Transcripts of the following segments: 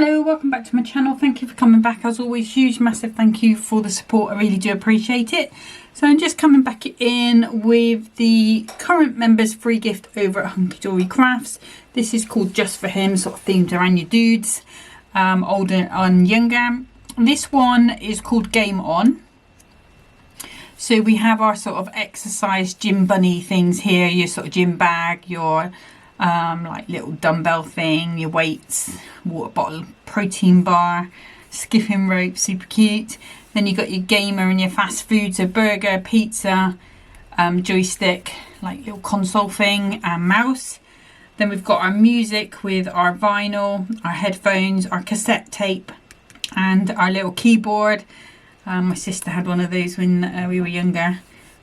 Hello, welcome back to my channel. Thank you for coming back. As always, huge massive thank you for the support. I really do appreciate it. So I'm just coming back in with the current members free gift over at Hunkydory Crafts. This is called Just For Him, sort of themed around your dudes, older and younger. This one is called Game On. So we have our sort of exercise gym bunny things here, your sort of gym bag, your like little dumbbell thing, your weights, water bottle, protein bar, skipping rope, super cute. Then you got your gamer and your fast food, so burger, pizza, joystick, like little console thing, and mouse. Then we've got our music with our vinyl, our headphones, our cassette tape, and our little keyboard. My sister had one of those when we were younger.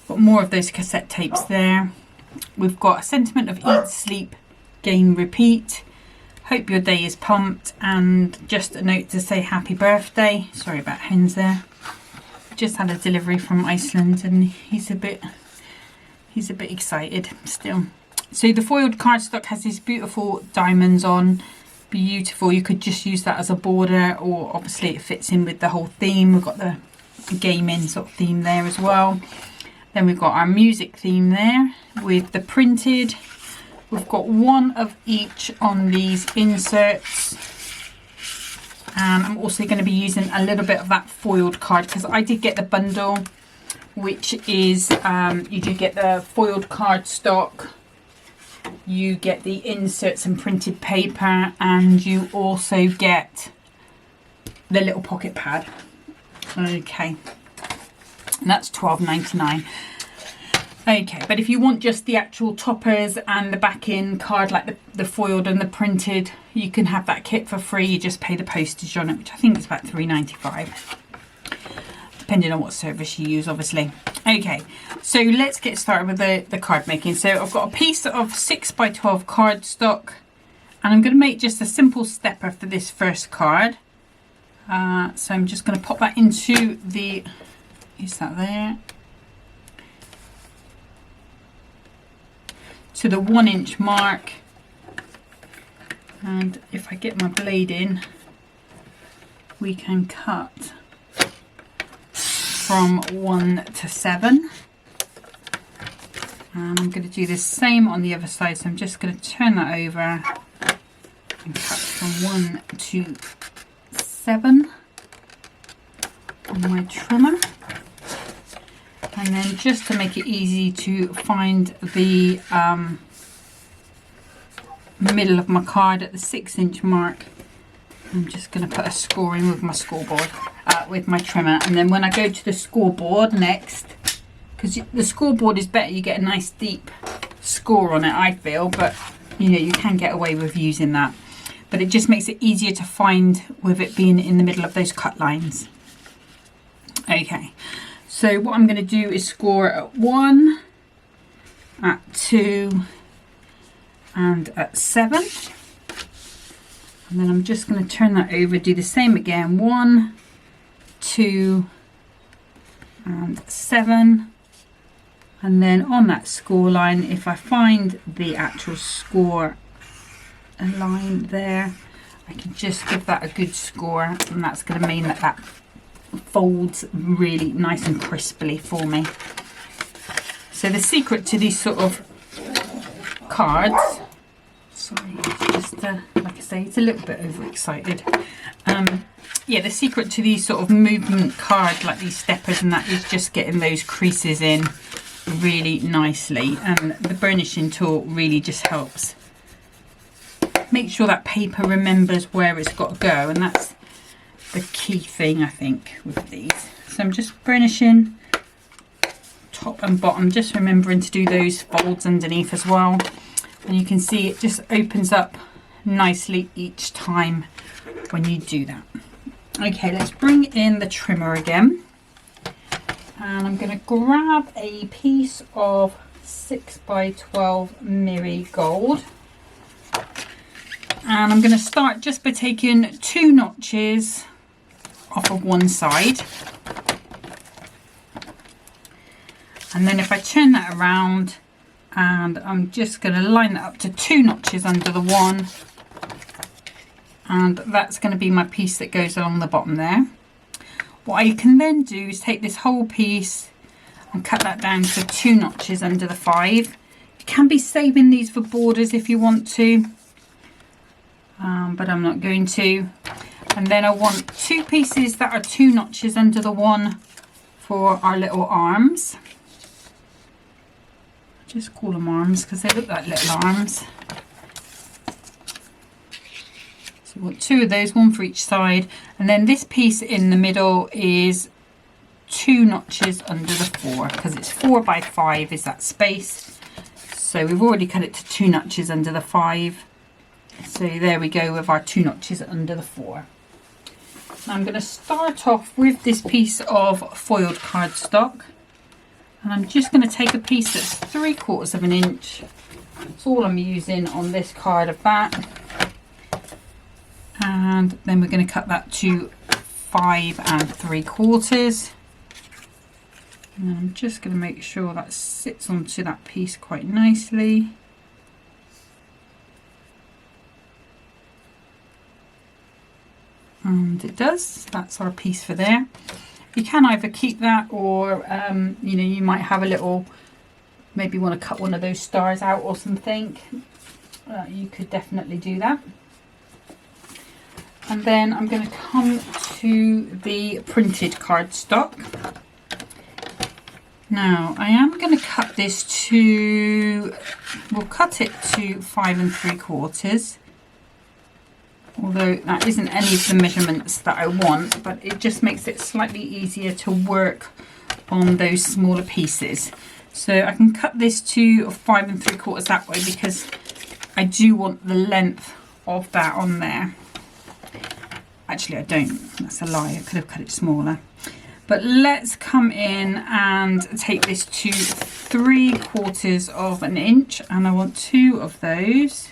Got more of those cassette tapes there. We've got a sentiment of eat, sleep, game, repeat. Hope your day is pumped, and just a note to say happy birthday. Sorry about hens there. Just had a delivery from Iceland and he's a bit excited still. So the foiled cardstock has these beautiful diamonds on. Beautiful. You could just use that as a border, or obviously it fits in with the whole theme. We've got the gaming sort of theme there as well. Then we've got our music theme there with the printed. We've got one of each on these inserts. And I'm also going to be using a little bit of that foiled card because I did get the bundle, which is you do get the foiled cardstock, you get the inserts and printed paper, and you also get the little pocket pad. Okay, and that's $12.99. Okay, but if you want just the actual toppers and the back-in card, like the foiled and the printed, you can have that kit for free. You just pay the postage on it, which I think is about $3.95, depending on what service you use, obviously. Okay, so let's get started with the card making. So I've got a piece of 6x12 cardstock, and I'm going to make just a simple stepper for this first card. So I'm just going to pop that into the, is that there? To the 1 inch mark, and if I get my blade in, we can cut from 1 to 7. And I'm going to do the same on the other side, so I'm just going to turn that over and cut from 1 to 7 on my trimmer. And then just to make it easy to find the middle of my card at the 6 inch mark, I'm just going to put a score in with my scoreboard, with my trimmer. And then when I go to the scoreboard next, because the scoreboard is better, you get a nice deep score on it, I feel, but you know, you can get away with using that. But it just makes it easier to find with it being in the middle of those cut lines. Okay. So what I'm going to do is score at 1, at 2, and at 7. And then I'm just going to turn that over, do the same again, 1, 2, and 7. And then on that score line, if I find the actual score line there, I can just give that a good score, and that's going to mean that that folds really nice and crisply for me. So the secret to these sort of cards, sorry, just like I say, it's a little bit overexcited. Yeah, the secret to these sort of movement cards, like these steppers and that, is just getting those creases in really nicely, and the burnishing tool really just helps make sure that paper remembers where it's got to go, and that's the key thing, I think, with these. So I'm just burnishing top and bottom, just remembering to do those folds underneath as well. And you can see it just opens up nicely each time when you do that. Okay, let's bring in the trimmer again. And I'm going to grab a piece of 6x12 Miri Gold. And I'm going to start just by taking 2 notches off of one side, and then if I turn that around, and I'm just going to line that up to 2 notches under the one, and that's going to be my piece that goes along the bottom there. What I can then do is take this whole piece and cut that down to 2 notches under the 5. You can be saving these for borders if you want to, but I'm not going to. And then I want 2 pieces that are 2 notches under the 1 for our little arms. Just call them arms because they look like little arms. So we want 2 of those, 1 for each side, and then this piece in the middle is 2 notches under the 4 because it's 4 by 5 is that space. So we've already cut it to 2 notches under the 5. So there we go with our 2 notches under the 4. Now I'm going to start off with this piece of foiled cardstock, and I'm just going to take a piece that's 3/4 of an inch. That's all I'm using on this card of that, and then we're going to cut that to 5 3/4. And I'm just going to make sure that sits onto that piece quite nicely. And it does. That's our piece for there. You can either keep that, or you know, you might have a little, maybe want to cut one of those stars out or something. You could definitely do that. And then I'm going to come to the printed cardstock. Now I am going to cut this to, we'll cut it to 5 3/4. Although that isn't any of the measurements that I want, but it just makes it slightly easier to work on those smaller pieces. So I can cut this to 5 3/4 that way because I do want the length of that on there. Actually I don't, that's a lie, I could have cut it smaller. But let's come in and take this to 3/4 of an inch, and I want 2 of those.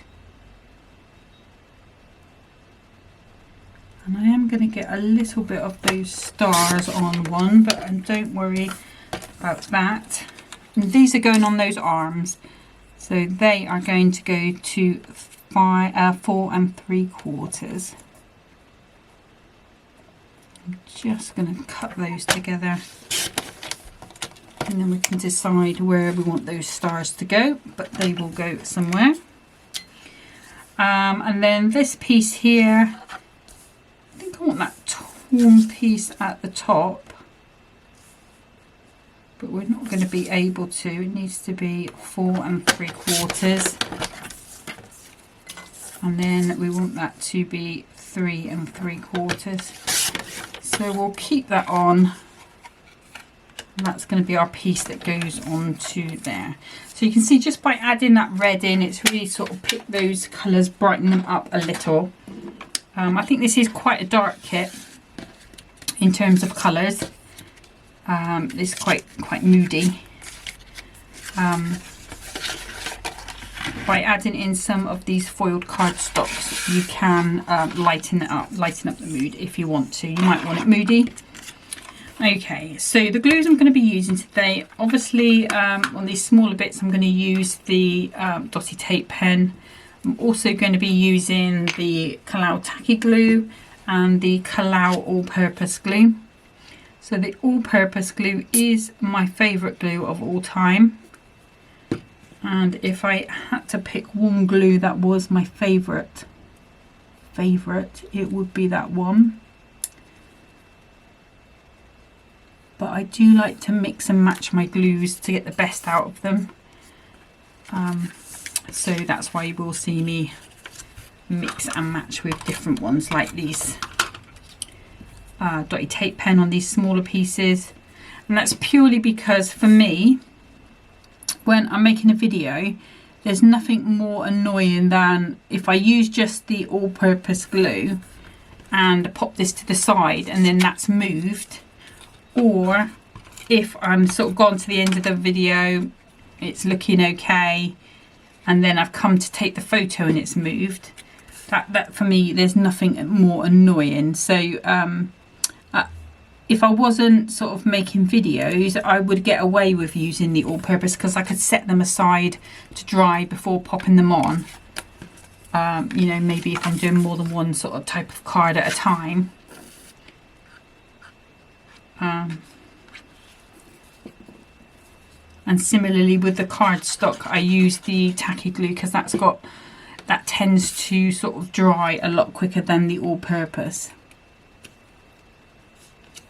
And I am going to get a little bit of those stars on one, but don't worry about that. And these are going on those arms, so they are going to go to 4 3/4. I'm just going to cut those together, and then we can decide where we want those stars to go, but they will go somewhere. And then this piece here, I want that torn piece at the top, but we're not going to be able to. It needs to be 4 3/4, and then we want that to be 3 3/4. So we'll keep that on, and that's going to be our piece that goes onto there. So you can see just by adding that red in, it's really sort of picked those colours, brighten them up a little. I think this is quite a dark kit in terms of colours. It's quite moody. By adding in some of these foiled cardstocks, you can lighten up the mood if you want to. You might want it moody. Okay, so the glues I'm going to be using today, obviously on these smaller bits I'm going to use the dotty tape pen. I'm also going to be using the Kalau tacky glue and the Kalau all-purpose glue. So the all-purpose glue is my favourite glue of all time. And if I had to pick one glue that was my favourite, it would be that one. But I do like to mix and match my glues to get the best out of them. So that's why you will see me mix and match with different ones like these dotty tape pen on these smaller pieces. And that's purely because for me, when I'm making a video, there's nothing more annoying than if I use just the all-purpose glue and pop this to the side and then that's moved, or if I'm sort of gone to the end of the video, it's looking okay, and then I've come to take the photo and it's moved. That for me, there's nothing more annoying. So if I wasn't sort of making videos, I would get away with using the all-purpose because I could set them aside to dry before popping them on. you know, maybe if I'm doing more than one sort of type of card at a time. And similarly with the cardstock, I use the tacky glue because that tends to sort of dry a lot quicker than the all-purpose.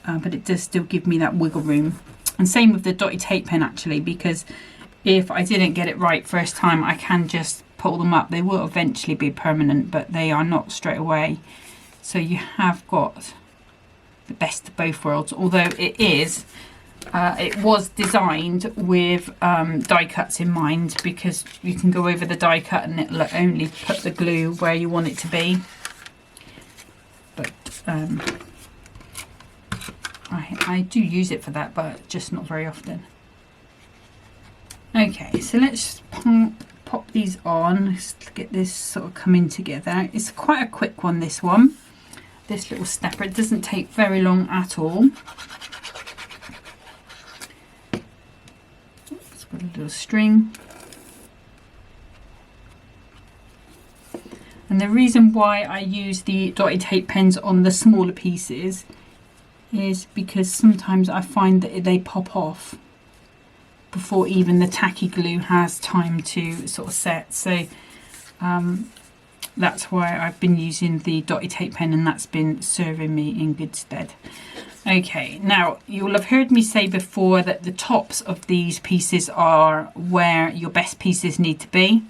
But it does still give me that wiggle room. And same with the dotty tape pen actually, because if I didn't get it right first time, I can just pull them up. They will eventually be permanent, but they are not straight away. So you have got the best of both worlds, although it was designed with die cuts in mind, because you can go over the die cut and it'll only put the glue where you want it to be. But I do use it for that, but just not very often. Okay, so let's pop these on. Let's get this sort of coming together. It's quite a quick one, this one. This little stepper, it doesn't take very long at all. It's got a little string. And the reason why I use the dotty tape pens on the smaller pieces is because sometimes I find that they pop off before even the tacky glue has time to sort of set. So that's why I've been using the dotty tape pen, and that's been serving me in good stead. Okay, now you'll have heard me say before that the tops of these pieces are where your best pieces need to be.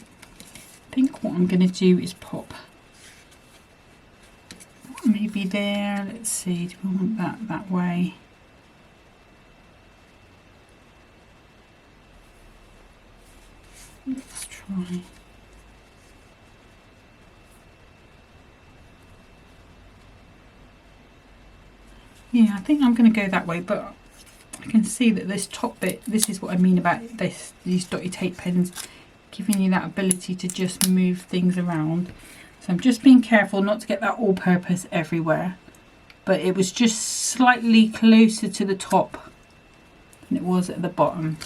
I think what I'm going to do is pop maybe there. Let's see, do we want that way? Let's try. Yeah, I think I'm going to go that way, but I can see that this top bit, this is what I mean about these dotty tape pens, giving you that ability to just move things around. So I'm just being careful not to get that all-purpose everywhere, but it was just slightly closer to the top than it was at the bottom.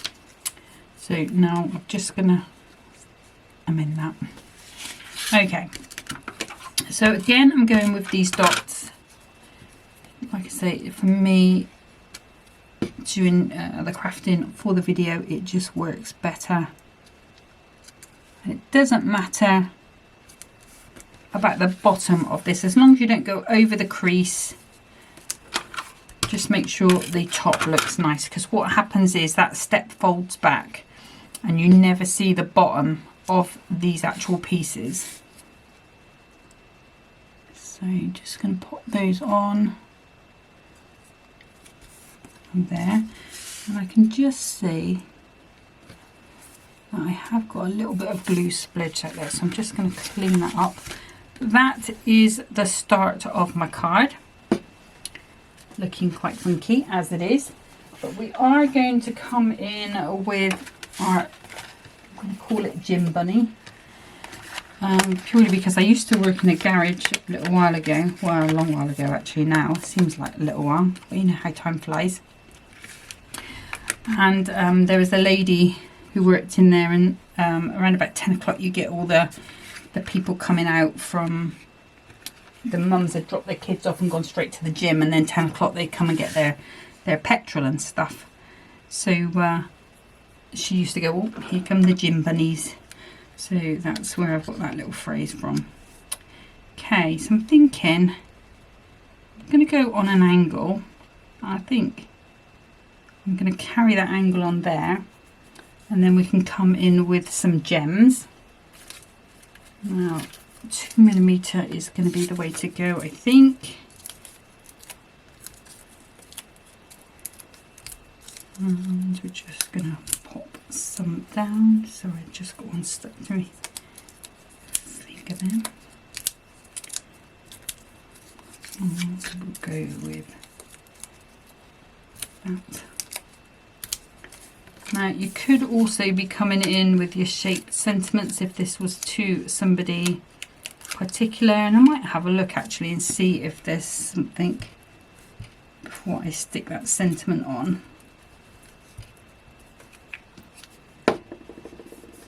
So now I'm just gonna amend that. Okay, so again I'm going with these dots. Like I say, for me, doing the crafting for the video, it just works better. And it doesn't matter about the bottom of this, as long as you don't go over the crease. Just make sure the top looks nice, because what happens is that step folds back and you never see the bottom of these actual pieces. So just going to pop those on there, and I can just see that I have got a little bit of glue splodged out there, so I'm just going to clean that up. That is the start of my card, looking quite funky as it is, but we are going to come in with our, I'm going to call it Gym Bunny, purely because I used to work in a garage a little while ago, well, a long while ago actually. Now it seems like a little while, but you know how time flies. And there was a lady who worked in there, and around about 10 o'clock you get all the people coming out from, the mums had dropped their kids off and gone straight to the gym, and then 10 o'clock they come and get their petrol and stuff. So she used to go, oh, here come the gym bunnies. So that's where I've got that little phrase from. Okay, so I'm thinking I'm going to go on an angle. I think I'm going to carry that angle on there, and then we can come in with some gems. Now 2mm is going to be the way to go, I think. And we're just going to pop some down. Sorry, I just got one stuck to me finger there. And we'll go with that. Now you could also be coming in with your shaped sentiments if this was to somebody particular, and I might have a look actually and see if there's something before I stick that sentiment on.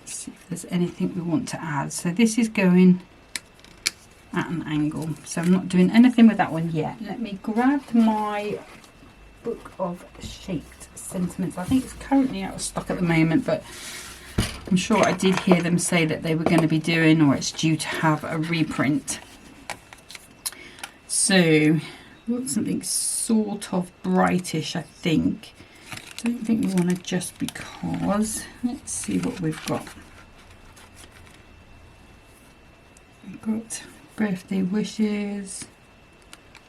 See if there's anything we want to add. So this is going at an angle. So I'm not doing anything with that one yet. Let me grab my book of shaped sentiments. I think it's currently out of stock at the moment, but I'm sure I did hear them say that they were going to be doing, or it's due to have a reprint. So we want something sort of brightish, I think. Don't think we want to just because. Let's see what we've got. We've got birthday wishes,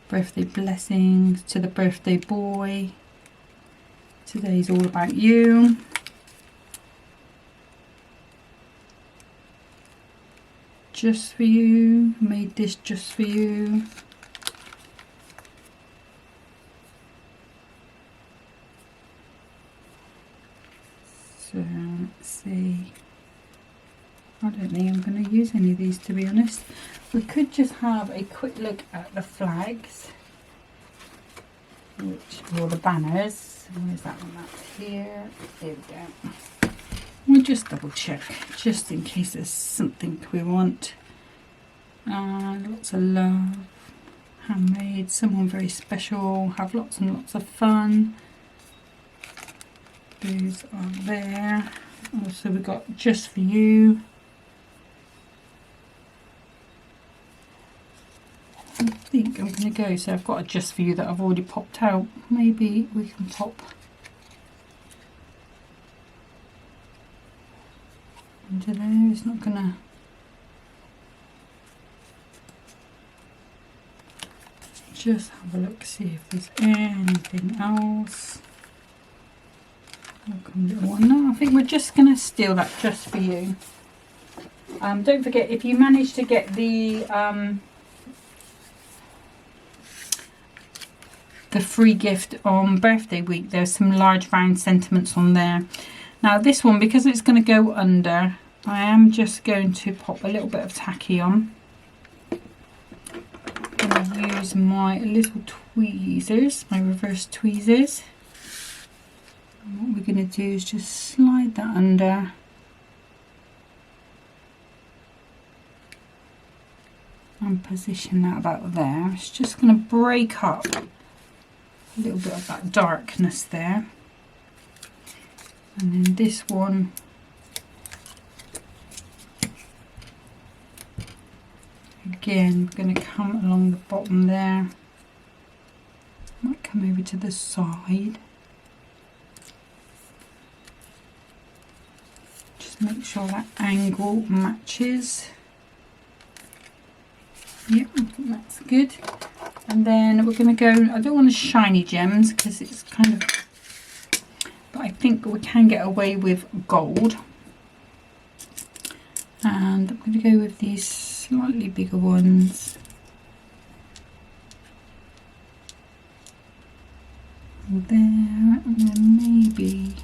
birthday blessings, to the birthday boy, today's all about you, just for you, made this just for you, so let's see. I don't think I'm going to use any of these, to be honest. We could just have a quick look at the flags, or the banners. Where's that one? That's here. There we go. We'll just double check, just in case there's something we want. Lots of love, handmade, someone very special, have lots and lots of fun. Those are there. Also, we've got just for you. I think I'm going to go, so I've got a just for you that I've already popped out. Maybe we can pop into there. It's not going to. Just have a look, see if there's anything else. No, I think we're just going to steal that just for you. Don't forget, if you manage to get the free gift on birthday week, there's some large round sentiments on there. Now this one, because it's going to go under, I am just going to pop a little bit of tacky on. I'm going to use my little tweezers, my reverse tweezers. And what we're going to do is just slide that under. And position that about there. It's just going to break up a little bit of that darkness there. And then this one, again, we're going to come along the bottom there. Might come over to the side. Just make sure that angle matches. Yep, I think that's good. And then we're going to go, I don't want shiny gems because it's kind of, but I think we can get away with gold. And I'm going to go with these slightly bigger ones. There, and then maybe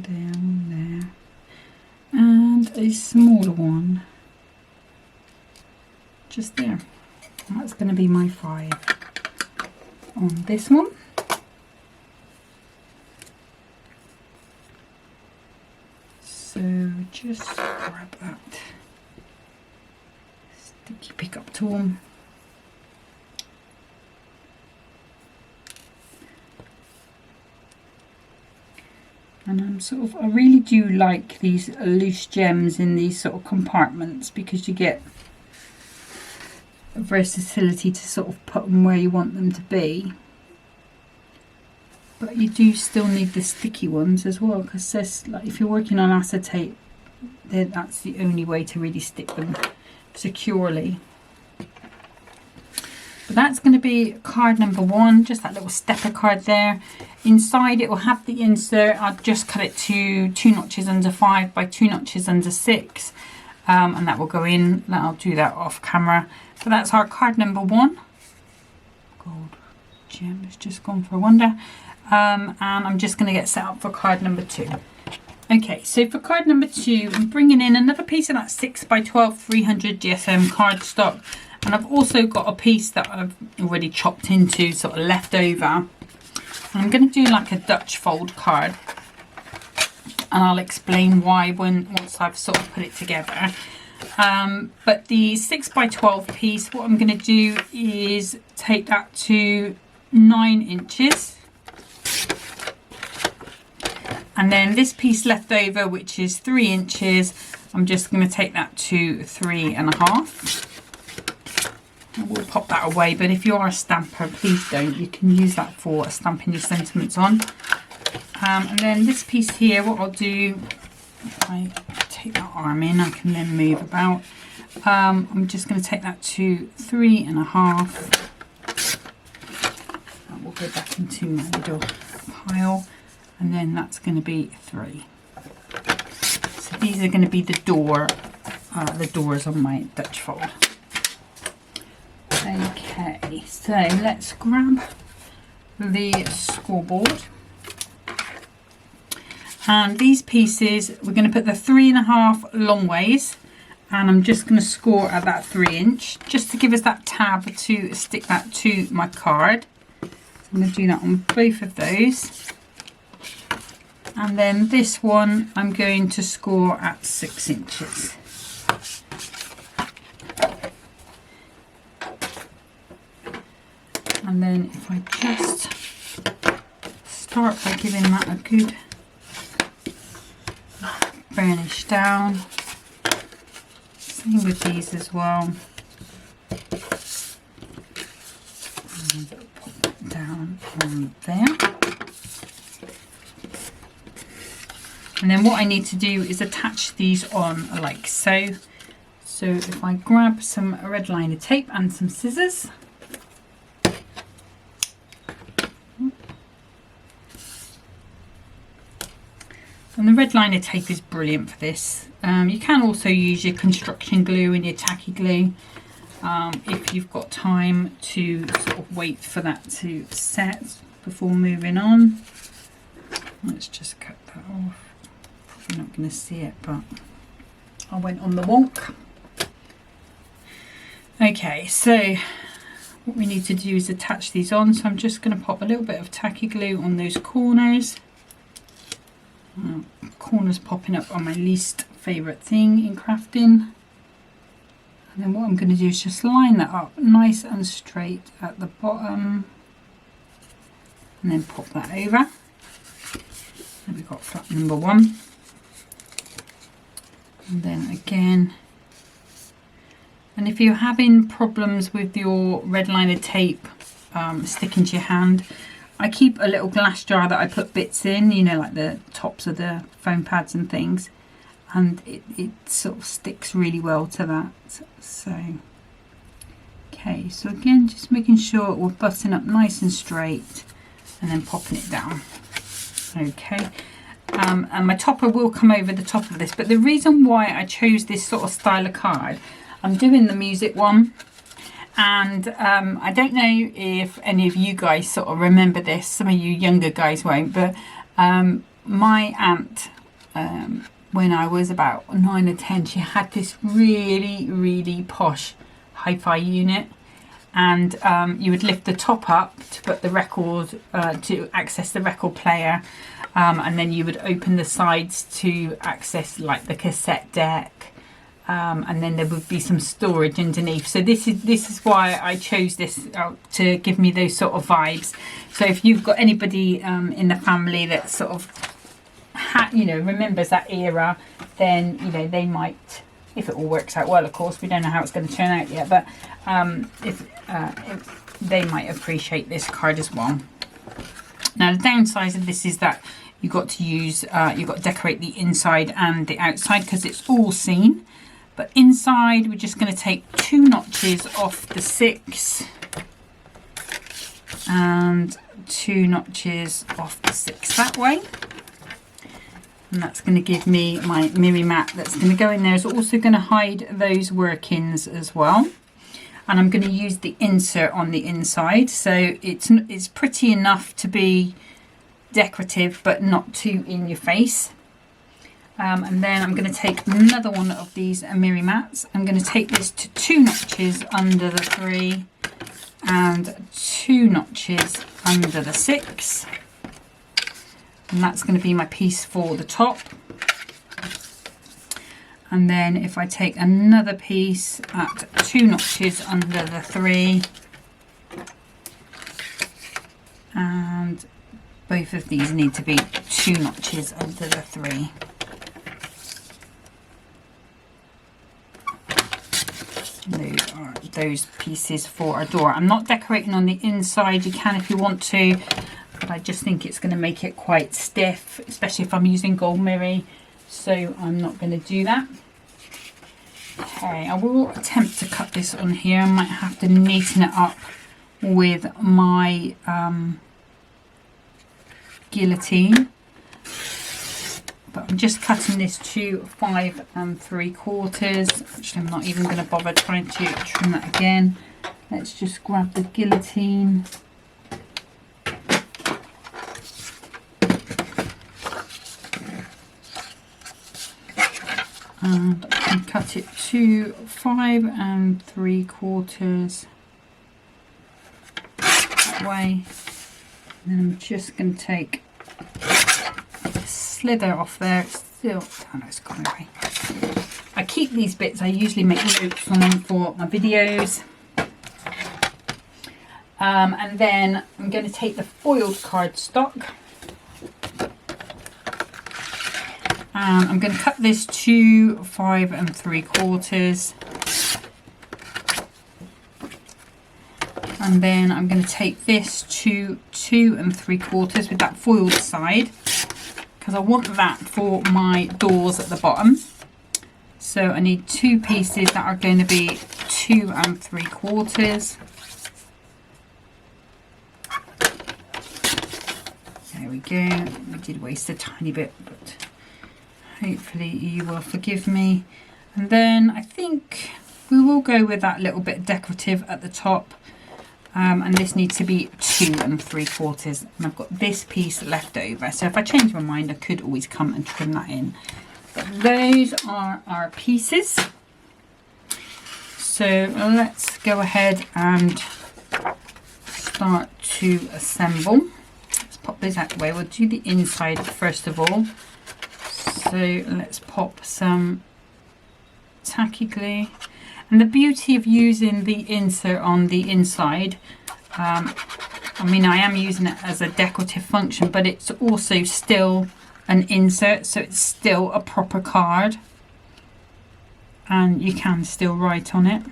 down there, and a smaller one just there. And that's going to be my 5 on this one. So just grab that sticky pickup tool. And I really do like these loose gems in these sort of compartments, because you get a versatility to sort of put them where you want them to be. But you do still need the sticky ones as well, because like, if you're working on acetate, then that's the only way to really stick them securely. But that's going to be card number 1, just that little stepper card there. Inside it will have the insert. I'll just cut it to 2 notches under 5 by 2 notches under 6, and that will go in. I'll do that off camera. So that's our card number 1. Gold gem has just gone for a wonder. And I'm just going to get set up for card number 2. Okay, so for card number 2, I'm bringing in another piece of that 6 by 12 300 GSM cardstock. And I've also got a piece that I've already chopped into, sort of left over. I'm going to do like a Dutch fold card, and I'll explain why once I've sort of put it together. But the 6x12 piece, what I'm going to do is take that to 9 inches. And then this piece left over, which is 3 inches, I'm just going to take that to 3.5. We'll pop that away, but if you are a stamper, please don't. You can use that for stamping your sentiments on. And then this piece here, what I'll do, if I take that arm in, I can then move about. I'm just going to take that to 3.5. And we'll go back into my little pile, and then that's going to be 3. So these are going to be the doors on my Dutch fold. Okay, so let's grab the scoreboard. And these pieces, we're going to put the 3.5 long ways, and I'm just going to score at that 3 inch, just to give us that tab to stick that to my card. So I'm going to do that on both of those. And then this one, I'm going to score at 6 inches. And then if I just start by giving that a good burnish down. Same with these as well. And pop that down on there. And then what I need to do is attach these on like so. So if I grab some red liner tape and some scissors. And the red liner tape is brilliant for this. You can also use your construction glue and your tacky glue if you've got time to sort of wait for that to set before moving on. Let's just cut that off. Probably not going to see it, but I went on the wonk. Okay, so what we need to do is attach these on. So I'm just going to pop a little bit of tacky glue on those corners. Corners popping up on my least favourite thing in crafting. And then what I'm going to do is just line that up nice and straight at the bottom, and then pop that over. And we've got flap number 1. And then again, and if you're having problems with your red liner tape sticking to your hand, I keep a little glass jar that I put bits in, you know, like the tops of the foam pads and things, and it sort of sticks really well to that. So, okay, so again, just making sure we're buttoning up nice and straight and then popping it down. Okay, and my topper will come over the top of this, but the reason why I chose this sort of style of card, I'm doing the music one. And I don't know if any of you guys sort of remember this, some of you younger guys won't, but my aunt, when I was about 9 or 10, she had this really posh hi-fi unit, and you would lift the top up to put the record, to access the record player, and then you would open the sides to access like the cassette deck. And then there would be some storage underneath. So this is why I chose this to give me those sort of vibes. So if you've got anybody in the family that sort of remembers that era, then they might, if it all works out well, of course, we don't know how it's going to turn out yet, but if they might appreciate this card as well. Now the downside of this is that you've got to decorate the inside and the outside because it's all seen. But inside, we're just going to take 2 notches off the 6 and 2 notches off the 6 that way. And that's going to give me my Miri mat that's going to go in there. It's also going to hide those workings as well. And I'm going to use the insert on the inside. So it's pretty enough to be decorative, but not too in your face. And then I'm going to take another one of these Miri mats. I'm going to take this to 2 notches under the 3 and 2 notches under the 6. and that's going to be my piece for the top. And then if I take another piece at 2 notches under the 3, and both of these need to be 2 notches under the 3. Those are those pieces for our door. I'm not decorating on the inside. You can if you want to, but I just think it's going to make it quite stiff, especially if I'm using gold mirror, so I'm not going to do that. Okay, I will attempt to cut this on here. I might have to neaten it up with my guillotine, but I'm just cutting this to 5 3/4. Actually, I'm not even going to bother trying to trim that again. Let's just grab the guillotine. And I can cut it to 5 3/4 that way. And then I'm just going to take a slither off there. It's still, oh no, it's gone away. I keep these bits, I usually make notes on them for my videos. And then I'm going to take the foiled cardstock. And I'm going to cut this to 5 3/4. And then I'm going to take this to 2 3/4 with that foiled side, because I want that for my doors at the bottom. So I need 2 pieces that are going to be 2 3/4. There we go. I did waste a tiny bit, but hopefully you will forgive me. And then I think we will go with that little bit decorative at the top. And this needs to be 2 3/4. And I've got this piece left over. So if I change my mind, I could always come and trim that in. But those are our pieces. So let's go ahead and start to assemble. Let's pop those out of the way. We'll do the inside first of all. So let's pop some tacky glue. And the beauty of using the insert on the inside, I mean, I am using it as a decorative function, but it's also still an insert, so it's still a proper card. And you can still write on it.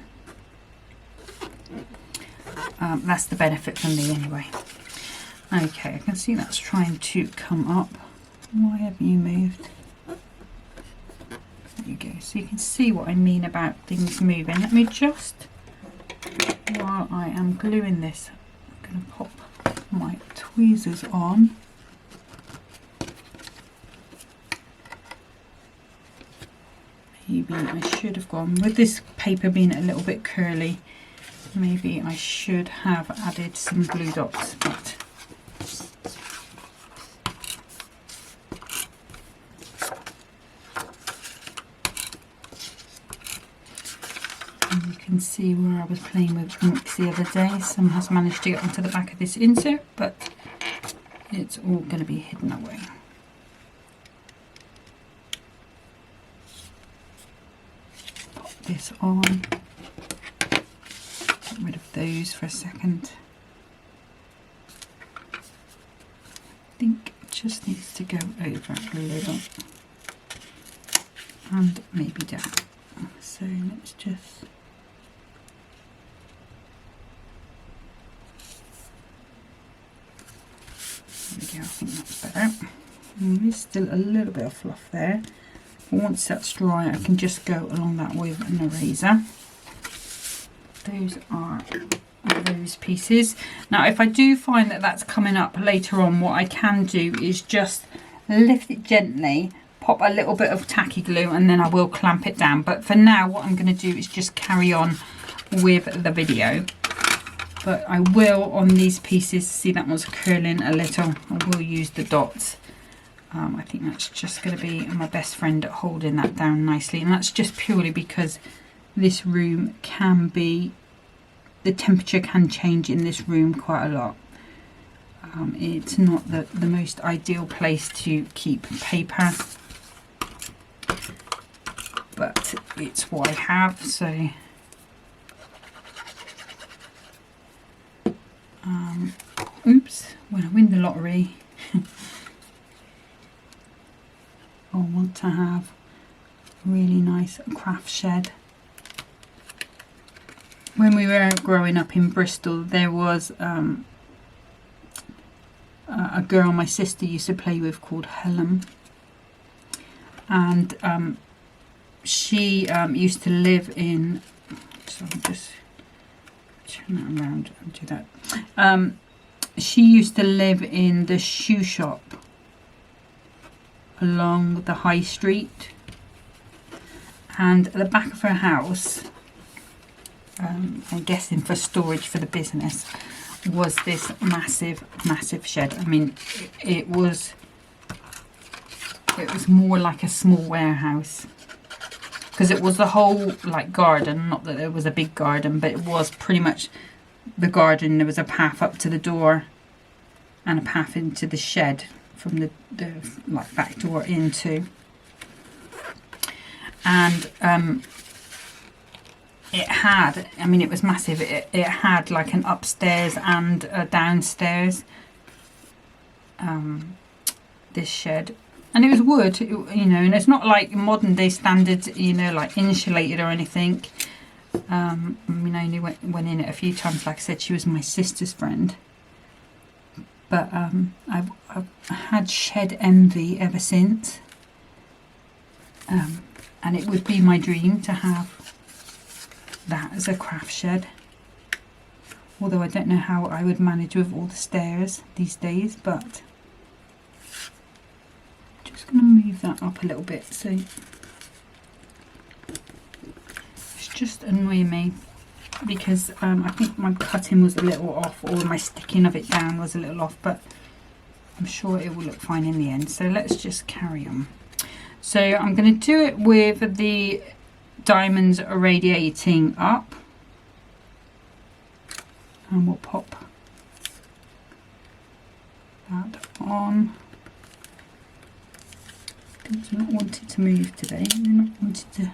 That's the benefit for me anyway. Okay, I can see that's trying to come up. Why have you moved? There you go, so you can see what I mean about things moving. Let me just, while I am gluing this, I'm going to pop my tweezers on. Maybe I should have gone, with this paper being a little bit curly, maybe I should have added some glue dots, but you can see where I was playing with inks the other day. Some has managed to get onto the back of this insert, but it's all going to be hidden away. Pop this on. Get rid of those for a second. I think it just needs to go over a little. And maybe down. So let's just... There we go, I think that's better. And there's still a little bit of fluff there. But once that's dry, I can just go along that with an eraser. Those are those pieces. Now, if I do find that that's coming up later on, what I can do is just lift it gently, pop a little bit of tacky glue, and then I will clamp it down. But for now, what I'm going to do is just carry on with the video. But I will, on these pieces, see that one's curling a little, I will use the dots. I think that's just going to be my best friend at holding that down nicely. And that's just purely because this room can be, the temperature can change in this room quite a lot. It's not the most ideal place to keep paper, but it's what I have, so oops, when I win the lottery I want to have a really nice craft shed. When we were growing up in Bristol, there was a girl my sister used to play with called Helen, and she used to live in, so I'll just turn that around and do that. She used to live in the shoe shop along the high street, and at the back of her house, I'm guessing for storage for the business, was this massive shed. I mean, it was more like a small warehouse, because it was the whole like garden, not that there was a big garden, but it was pretty much the garden. There was a path up to the door and a path into the shed from the like back door into, and it had, I mean, it was massive. It had like an upstairs and a downstairs, this shed, and it was wood, you know, and it's not like modern day standards, you know, like insulated or anything. I mean, I only went in it a few times. Like I said, she was my sister's friend, but I've had shed envy ever since, and it would be my dream to have that as a craft shed, although I don't know how I would manage with all the stairs these days. But I'm just going to move that up a little bit, so it's just annoying me because I think my cutting was a little off, or my sticking of it down was a little off, but I'm sure it will look fine in the end. So let's just carry on. So I'm going to do it with the diamonds irradiating up, and we'll pop that on. Things are not wanting to move today. They're not wanting to.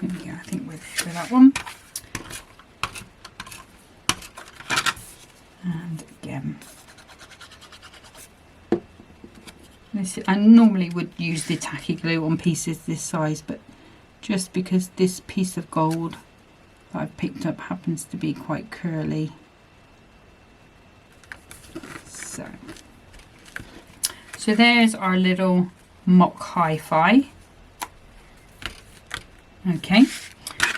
There we go. I think we're there for that one. And again, I normally would use the tacky glue on pieces this size, but just because this piece of gold that I've picked up happens to be quite curly, so there's our little mock hi-fi. Okay,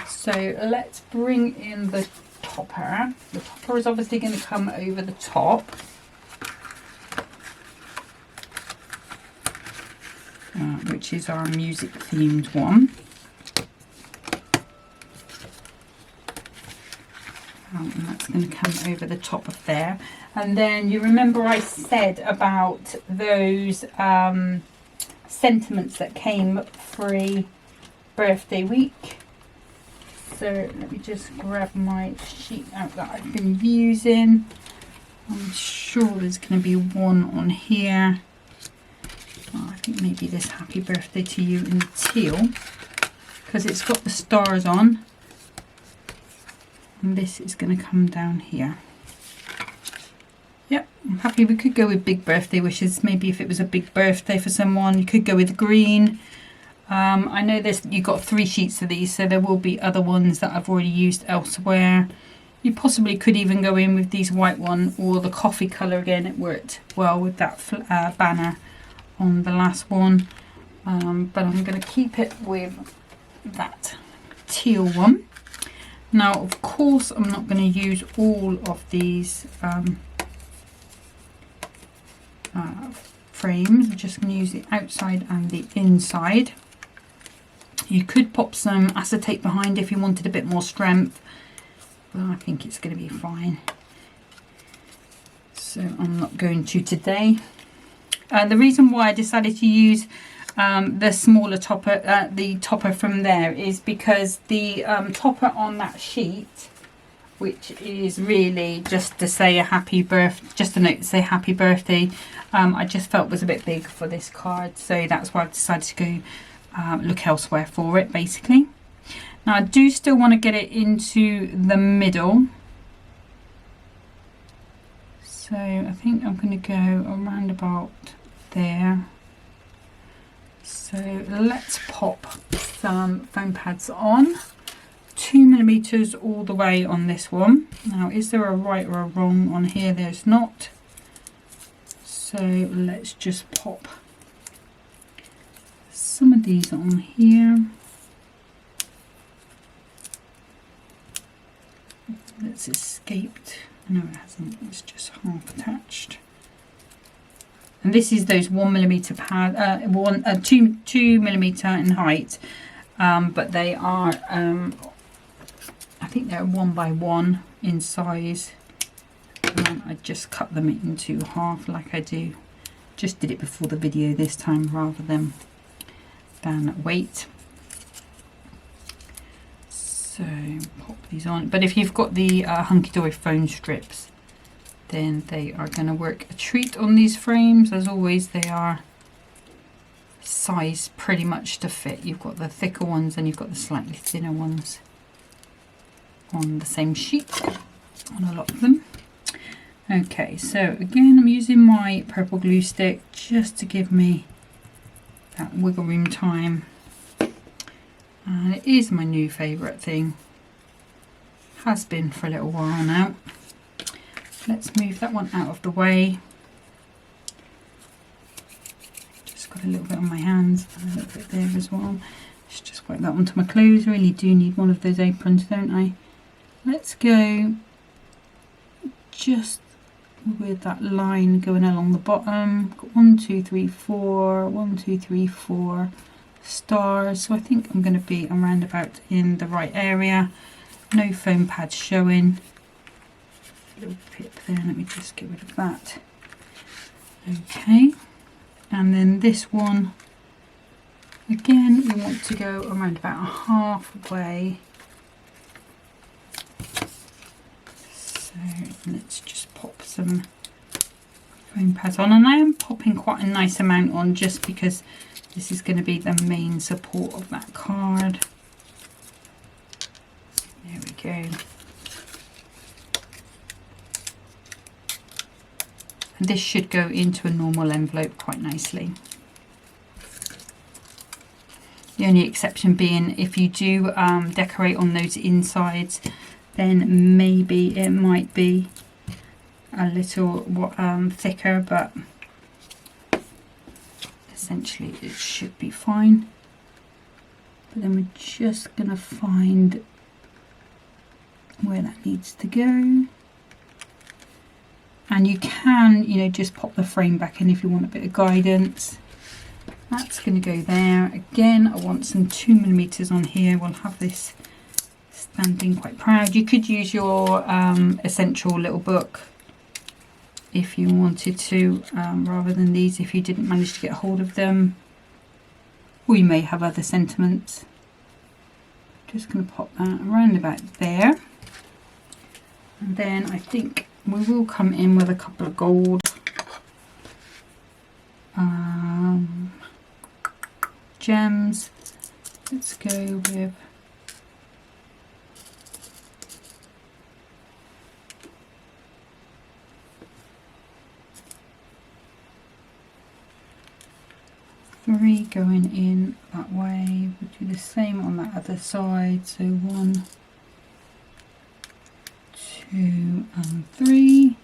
so let's bring in the topper. The topper is obviously going to come over the top, which is our music themed one. And that's going to come over the top of there. And then you remember I said about those sentiments that came free birthday week. So let me just grab my sheet out that I've been using. I'm sure there's going to be one on here. Oh, I think maybe this happy birthday to you in the teal, because it's got the stars on. And this is going to come down here. Yep, I'm happy. We could go with big birthday wishes. Maybe if it was a big birthday for someone, you could go with green. I know you've got 3 sheets of these, so there will be other ones that I've already used elsewhere. You possibly could even go in with these white one or the coffee colour again. It worked well with that banner on the last one. But I'm going to keep it with that teal one. Now, of course, I'm not going to use all of these frames. I'm just going to use the outside and the inside. You could pop some acetate behind if you wanted a bit more strength, but I think it's going to be fine. So I'm not going to today. The reason why I decided to use the smaller topper, the topper from there, is because the topper on that sheet, which is really just to say a happy birth, just a note to say happy birthday, I just felt was a bit big for this card, so that's why I've decided to go look elsewhere for it, basically. Now I do still want to get it into the middle, so I think I'm going to go around about there. So let's pop some foam pads on. 2mm all the way on this one. Now, is there a right or a wrong on here? There's not. So let's just pop some of these on here. It's escaped. No, it hasn't. It's just half attached. And this is those 1mm pad, 2mm in height, but they are, I think they're 1x1 in size. And I just cut them into half like I do. Just did it before the video this time rather than weight. So pop these on. But if you've got the Hunkydory foam strips, then they are going to work a treat on these frames. As always, they are sized pretty much to fit. You've got the thicker ones and you've got the slightly thinner ones on the same sheet on a lot of them. Okay, so again, I'm using my purple glue stick just to give me that wiggle room time. And it is my new favourite thing. Has been for a little while now. Let's move that one out of the way. Just got a little bit on my hands and a little bit there as well. Let's just wipe that onto my clothes. Really do need one of those aprons, don't I? Let's go just with that line going along the bottom. Got 1, 2, 3, 4, 1, 2, 3, 4 stars. So I think I'm going to be around about in the right area. No foam pads showing. Little pip there, let me just get rid of that. Okay, and then this one again, we want to go around about halfway. So let's just pop some foam pads on, and I am popping quite a nice amount on just because this is going to be the main support of that card. There we go. This should go into a normal envelope quite nicely. The only exception being if you do decorate on those insides, then maybe it might be a little thicker, but essentially it should be fine. But then we're just going to find where that needs to go. And you can, you know, just pop the frame back in if you want a bit of guidance. That's going to go there. Again, I want some 2mm on here. We'll have this standing quite proud. You could use your essential little book if you wanted to, rather than these if you didn't manage to get hold of them. Or you may have other sentiments. Just going to pop that around about there. And then I think we will come in with a couple of gold gems. Let's go with three going in that way. We'll do the same on that other side. So 1, 2 and 3,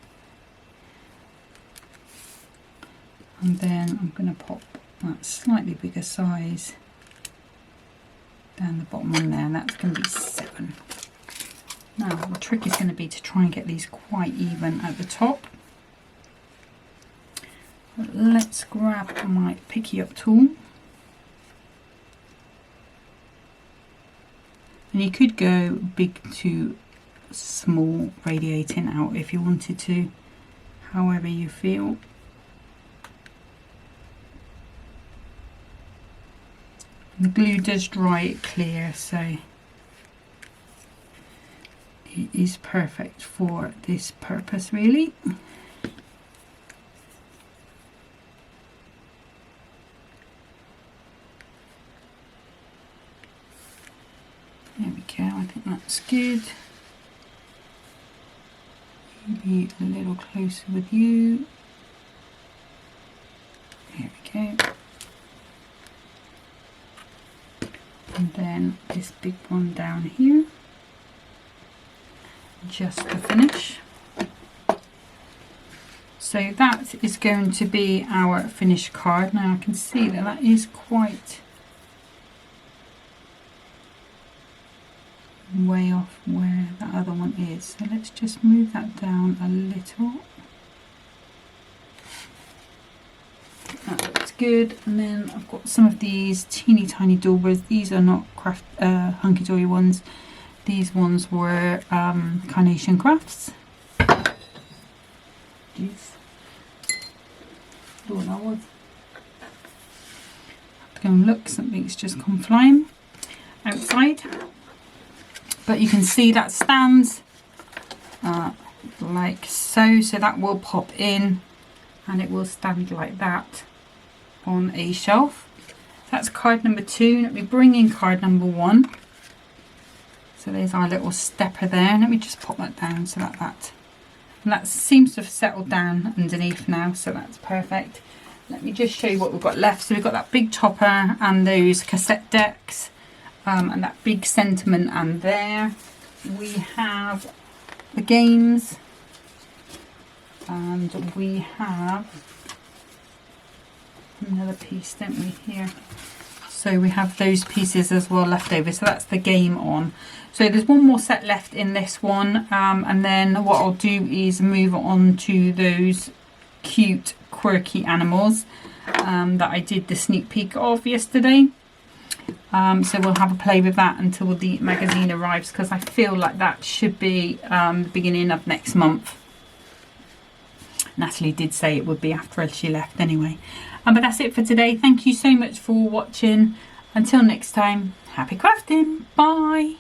and then I'm going to pop that slightly bigger size down the bottom one there, and that's going to be 7. Now the trick is going to be to try and get these quite even at the top. But let's grab my picky up tool, and you could go big to small radiating out if you wanted to, however you feel. The glue does dry it clear, so it is perfect for this purpose really. There we go, I think that's good. Maybe a little closer with you. There we go. And then this big one down here, just to finish. So that is going to be our finished card. Now I can see that that is quite way off where the other one is, so let's just move that down a little. That looks good. And then I've got some of these teeny tiny daubers. These are not Hunkydory ones. These ones were Carnation Crafts. Jeez. Don't know what. Have to go and look. Something's just come flying outside. But you can see that stands like so. So that will pop in and it will stand like that on a shelf. That's card number 2. Let me bring in card number 1. So there's our little stepper there. Let me just pop that down so that seems to have settled down underneath now, so that's perfect. Let me just show you what we've got left. So we've got that big topper and those cassette decks and that big sentiment, and there we have the games, and we have another piece, don't we, here. So we have those pieces as well left over, so that's the game on. So there's one more set left in this one, and then what I'll do is move on to those cute quirky animals that I did the sneak peek of yesterday. So we'll have a play with that until the magazine arrives, because I feel like that should be the beginning of next month. Natalie did say it would be after she left anyway. But that's it for today. Thank you so much for watching. Until next time, happy crafting. Bye.